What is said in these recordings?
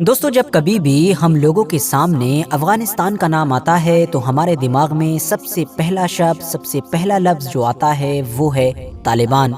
دوستو، جب کبھی بھی ہم لوگوں کے سامنے افغانستان کا نام آتا ہے تو ہمارے دماغ میں سب سے پہلا شبد، سب سے پہلا لفظ جو آتا ہے وہ ہے طالبان،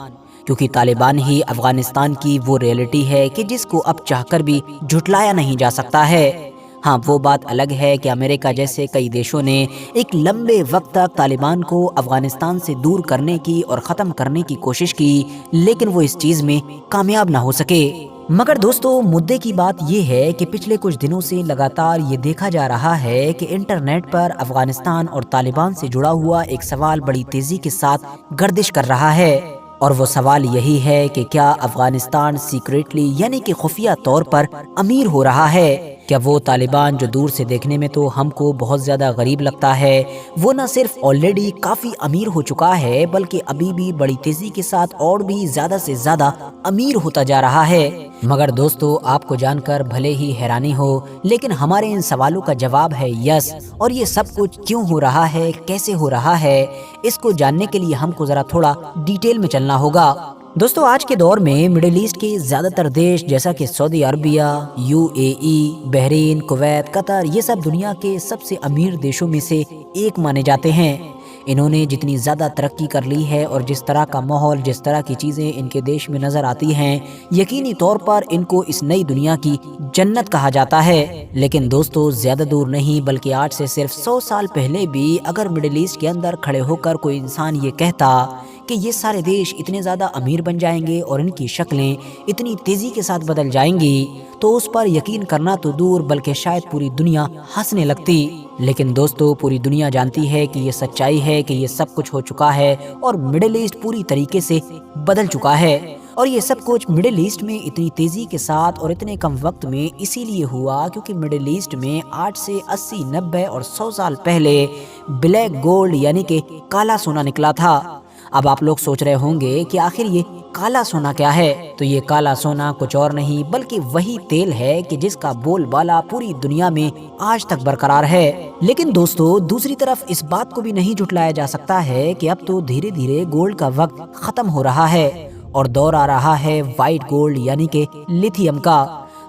کیونکہ طالبان ہی افغانستان کی وہ ریئلٹی ہے کہ جس کو اب چاہ کر بھی جھٹلایا نہیں جا سکتا ہے۔ ہاں، وہ بات الگ ہے کہ امریکہ جیسے کئی دیشوں نے ایک لمبے وقت تک طالبان کو افغانستان سے دور کرنے کی اور ختم کرنے کی کوشش کی، لیکن وہ اس چیز میں کامیاب نہ ہو سکے۔ مگر دوستو، مدعے کی بات یہ ہے کہ پچھلے کچھ دنوں سے لگاتار یہ دیکھا جا رہا ہے کہ انٹرنیٹ پر افغانستان اور طالبان سے جڑا ہوا ایک سوال بڑی تیزی کے ساتھ گردش کر رہا ہے، اور وہ سوال یہی ہے کہ کیا افغانستان سیکریٹلی یعنی کہ خفیہ طور پر امیر ہو رہا ہے؟ کیا وہ طالبان جو دور سے دیکھنے میں تو ہم کو بہت زیادہ غریب لگتا ہے، وہ نہ صرف آلریڈی کافی امیر ہو چکا ہے بلکہ ابھی بھی بڑی تیزی کے ساتھ اور بھی زیادہ سے زیادہ امیر ہوتا جا رہا ہے؟ مگر دوستو، آپ کو جان کر بھلے ہی حیرانی ہو، لیکن ہمارے ان سوالوں کا جواب ہے یس۔ اور یہ سب کچھ کیوں ہو رہا ہے، کیسے ہو رہا ہے، اس کو جاننے کے لیے ہم کو ذرا تھوڑا ڈیٹیل میں چلنا ہوگا۔ دوستو، آج کے دور میں مڈل ایسٹ کے زیادہ تر دیش جیسا کہ سعودی عربیہ، UAE، بحرین، کویت، قطر، یہ سب دنیا کے سب سے امیر دیشوں میں سے ایک مانے جاتے ہیں۔ انہوں نے جتنی زیادہ ترقی کر لی ہے اور جس طرح کا ماحول، جس طرح کی چیزیں ان کے دیش میں نظر آتی ہیں، یقینی طور پر ان کو اس نئی دنیا کی جنت کہا جاتا ہے۔ لیکن دوستو، زیادہ دور نہیں بلکہ آج سے صرف 100 سال پہلے بھی اگر مڈل ایسٹ کے اندر کھڑے ہو کر کوئی انسان یہ کہتا کہ یہ سارے دیش اتنے زیادہ امیر بن جائیں گے اور ان کی شکلیں اتنی تیزی کے ساتھ بدل جائیں گی، تو اس پر یقین کرنا تو دور بلکہ شاید پوری دنیا ہنسنے لگتی۔ لیکن دوستو، پوری دنیا جانتی ہے کہ یہ سچائی ہے کہ یہ سب کچھ ہو چکا ہے اور مڈل ایسٹ پوری طریقے سے بدل چکا ہے۔ اور یہ سب کچھ مڈل ایسٹ میں اتنی تیزی کے ساتھ اور اتنے کم وقت میں اسی لیے ہوا کیونکہ مڈل ایسٹ میں 8 سے 80، 90 اور 100 سال پہلے بلیک گولڈ یعنی کہ کالا سونا نکلا تھا۔ اب آپ لوگ سوچ رہے ہوں گے کہ آخر یہ کالا سونا کیا ہے؟ تو یہ کالا سونا کچھ اور نہیں بلکہ وہی تیل ہے کہ جس کا بول بالا پوری دنیا میں آج تک برقرار ہے۔ لیکن دوستو، دوسری طرف اس بات کو بھی نہیں جھٹلایا جا سکتا ہے کہ اب تو دھیرے دھیرے گولڈ کا وقت ختم ہو رہا ہے اور دور آ رہا ہے وائٹ گولڈ یعنی کہ لیتھیم کا۔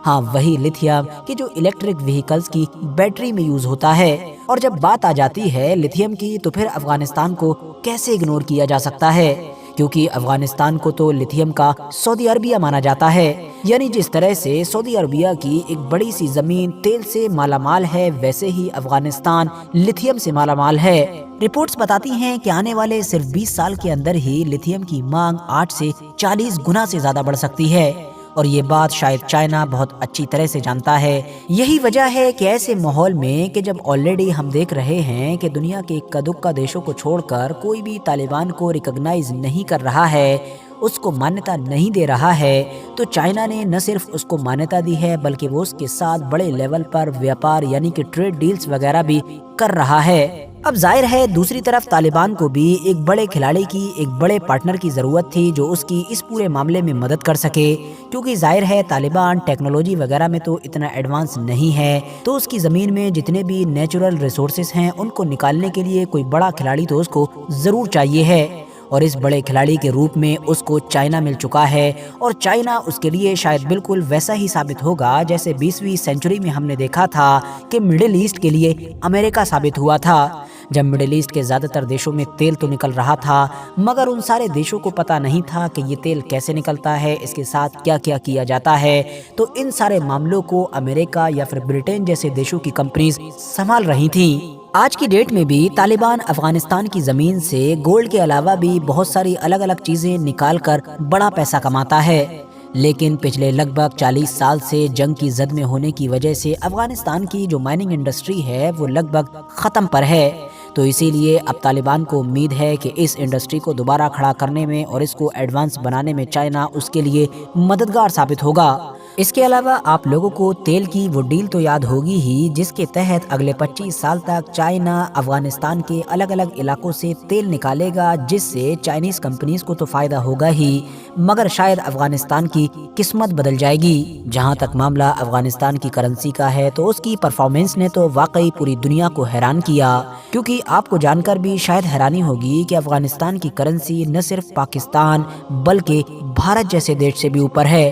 ہاں، وہی لیتھیم کہ جو الیکٹرک وہیکلز کی بیٹری میں یوز ہوتا ہے۔ اور جب بات آ جاتی ہے لیتھیم کی تو پھر افغانستان کو کیسے اگنور کیا جا سکتا ہے؟ کیونکہ افغانستان کو تو لیتھیم کا سعودی عربیہ مانا جاتا ہے، یعنی جس طرح سے سعودی عربیہ کی ایک بڑی سی زمین تیل سے مالا مال ہے، ویسے ہی افغانستان لیتھیم سے مالا مال ہے۔ رپورٹس بتاتی ہیں کہ آنے والے صرف 20 سال کے اندر ہی لیتھیم کی مانگ 8 سے 40 گنا سے زیادہ بڑھ سکتی ہے، اور یہ بات شاید چائنا بہت اچھی طرح سے جانتا ہے۔ یہی وجہ ہے کہ ایسے ماحول میں کہ جب آلریڈی ہم دیکھ رہے ہیں کہ دنیا کے اکا دکا دیشوں کو چھوڑ کر کوئی بھی طالبان کو ریکگنائز نہیں کر رہا ہے، اس کو مانیتا نہیں دے رہا ہے، تو چائنا نے نہ صرف اس کو مانیتا دی ہے بلکہ وہ اس کے ساتھ بڑے لیول پر ویاپار یعنی کہ ٹریڈ ڈیلز وغیرہ بھی کر رہا ہے۔ اب ظاہر ہے دوسری طرف طالبان کو بھی ایک بڑے کھلاڑی کی، ایک بڑے پارٹنر کی ضرورت تھی جو اس کی اس پورے معاملے میں مدد کر سکے، کیونکہ ظاہر ہے طالبان ٹیکنالوجی وغیرہ میں تو اتنا ایڈوانس نہیں ہے، تو اس کی زمین میں جتنے بھی نیچرل ریسورسز ہیں ان کو نکالنے کے لیے کوئی بڑا کھلاڑی تو اس کو ضرور چاہیے ہے، اور اس بڑے کھلاڑی کے روپ میں اس کو چائنا مل چکا ہے، اور چائنا اس کے لیے شاید بالکل ویسا ہی ثابت ہوگا جیسے 20ویں سینچری میں ہم نے دیکھا تھا کہ مڈل ایسٹ کے لیے امریکہ ثابت ہوا تھا۔ جب مڈل ایسٹ کے زیادہ تر دیشوں میں تیل تو نکل رہا تھا مگر ان سارے دیشوں کو پتہ نہیں تھا کہ یہ تیل کیسے نکلتا ہے، اس کے ساتھ کیا کیا کیا جاتا ہے، تو ان سارے معاملوں کو امریکہ یا پھر برٹین جیسے دیشوں کی کمپنیز سنبھال رہی تھیں۔ آج کی ڈیٹ میں بھی طالبان افغانستان کی زمین سے گولڈ کے علاوہ بھی بہت ساری الگ الگ چیزیں نکال کر بڑا پیسہ کماتا ہے، لیکن پچھلے لگ بھگ 40 سال سے جنگ کی زد میں ہونے کی وجہ سے افغانستان کی جو مائننگ انڈسٹری ہے وہ لگ بھگ ختم پر ہے، تو اسی لیے اب طالبان کو امید ہے کہ اس انڈسٹری کو دوبارہ کھڑا کرنے میں اور اس کو ایڈوانس بنانے میں چائنا اس کے لیے مددگار ثابت ہوگا۔ اس کے علاوہ آپ لوگوں کو تیل کی وہ ڈیل تو یاد ہوگی ہی جس کے تحت اگلے 25 سال تک چائنا افغانستان کے الگ الگ علاقوں سے تیل نکالے گا، جس سے چائنیز کمپنیز کو تو فائدہ ہوگا ہی مگر شاید افغانستان کی قسمت بدل جائے گی۔ جہاں تک معاملہ افغانستان کی کرنسی کا ہے تو اس کی پرفارمنس نے تو واقعی پوری دنیا کو حیران کیا، کیونکہ آپ کو جان کر بھی شاید حیرانی ہوگی کہ افغانستان کی کرنسی نہ صرف پاکستان بلکہ بھارت جیسے دیش سے بھی اوپر ہے۔